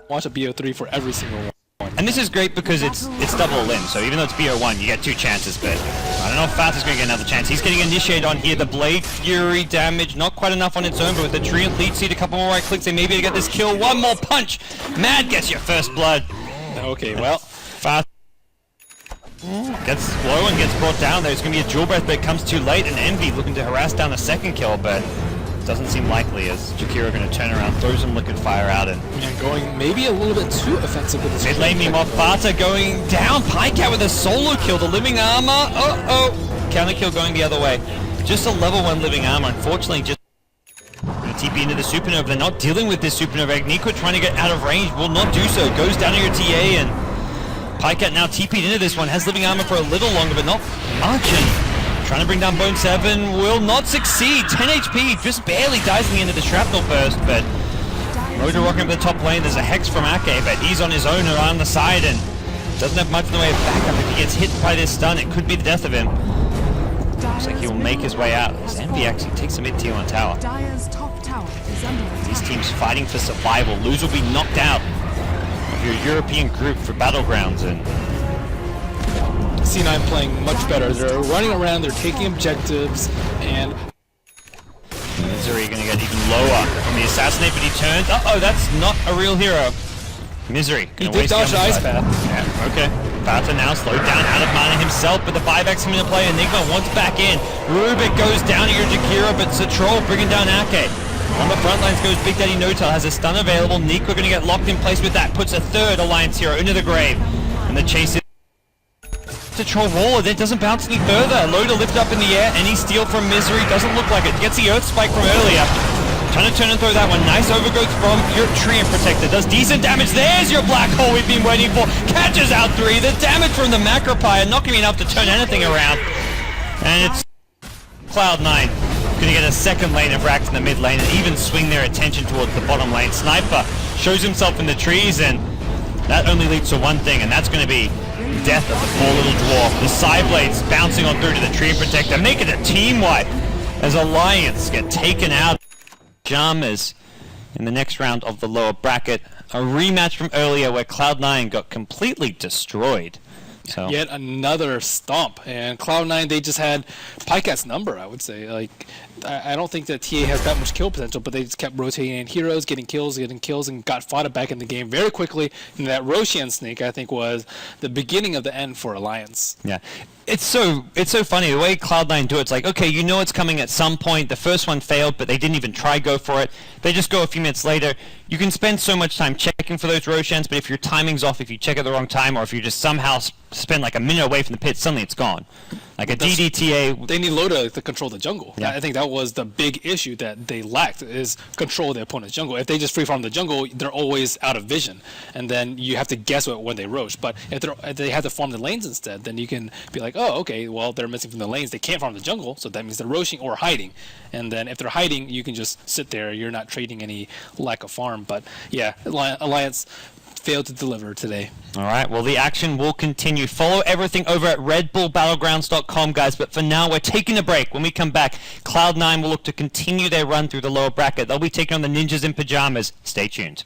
watch a BO3 for every single one. And this is great because it's double limb, so even though it's BO1, you get 2 chances, but I don't know if Fat is going to get another chance. He's getting initiated on here. The Blade Fury damage, not quite enough on its own, but with the Treant lead seed, a couple more right clicks, they may be able to get this kill. One more punch! Mad gets your first blood. Okay, well, Fat gets low and gets brought down. There's going to be a dual breath, but it comes too late, and Envy looking to harass down the second kill, but doesn't seem likely as Jakiro going to turn around, throw some liquid fire out, and going maybe a little bit too offensive with this. Mid lane meanwhile, Bata going down, Pycat with a solo kill, the living armor, counter kill going the other way. Just a level 1 living armor, unfortunately just going to TP into the Supernova. They're not dealing with this Supernova. Nico trying to get out of range, will not do so, goes down to your TA, and Pycat now TP'd into this one, has living armor for a little longer, but not much, and trying to bring down Bone 7, will not succeed. 10 HP, just barely dies in the end of the shrapnel burst, but Roger rocking up the top lane. There's a Hex from Ake, but he's on his own around the side and doesn't have much in the way of backup. If he gets hit by this stun, it could be the death of him. Looks like he will make his way out. As Envy actually takes a mid-tier on tower. These teams fighting for survival. Lose will be knocked out of your European group for Battlegrounds, and C9 playing much better. They're running around, they're taking objectives, and Misery gonna get even lower from the assassinate, but he turns. That's not a real hero. Misery. He did dodge the ice path. Yeah, okay. Bata now slowed down out of mana himself, but the buyback's coming into play. Enigma wants back in. Rubik goes down to your Jakiro, but Satrol bringing down Ake. On the front lines goes Big Daddy No-Tail, has a stun available. Nico gonna get locked in place with that, puts a third Alliance hero into the grave. And the chase is to troll wall, and it doesn't bounce any further. Loader lift up in the air, any steal from Misery, doesn't look like it. Gets the Earth Spike from earlier. Trying to turn and throw that one. Nice overgrowth from your Treant Protector. Does decent damage. There's your black hole we've been waiting for. Catches out 3. The damage from the Macropire not going to be enough to turn anything around. And it's Cloud9 going to get a second lane of racks in the mid lane and even swing their attention towards the bottom lane. Sniper shows himself in the trees, and that only leads to one thing, and that's going to be death of the poor little dwarf. The Psyblades bouncing on through to the Treant Protector, make it a team wipe as Alliance get taken out. Jammers in the next round of the lower bracket. A rematch from earlier where Cloud9 got completely destroyed. So yet another stomp, and Cloud9, they just had Pycat's number, I would say. Like, I don't think that TA has that much kill potential, but they just kept rotating in heroes, getting kills, and got fought back in the game very quickly. And that Roshan snake, I think, was the beginning of the end for Alliance. Yeah. It's so funny the way Cloud9 do it. It's like, okay, you know it's coming at some point. The first one failed, but they didn't even try go for it. They just go a few minutes later. You can spend so much time checking for those Roshans, but if your timing's off, if you check at the wrong time, or if you just somehow spend like a minute away from the pit, suddenly it's gone. Like a DDTA. They need Loda to control the jungle. Yeah. I think that was the big issue that they lacked, is control their opponent's jungle. If they just free farm the jungle, they're always out of vision, and then you have to guess when they roach. But if they have to farm the lanes instead, then you can be like, oh, okay, well, they're missing from the lanes. They can't farm the jungle, so that means they're roaching or hiding. And then if they're hiding, you can just sit there. You're not trading any lack of farm. But yeah, Alliance failed to deliver today. All right, well, the action will continue. Follow everything over at redbullbattlegrounds.com, guys. But for now, we're taking a break. When we come back, Cloud9 will look to continue their run through the lower bracket. They'll be taking on the Ninjas in Pajamas. Stay tuned.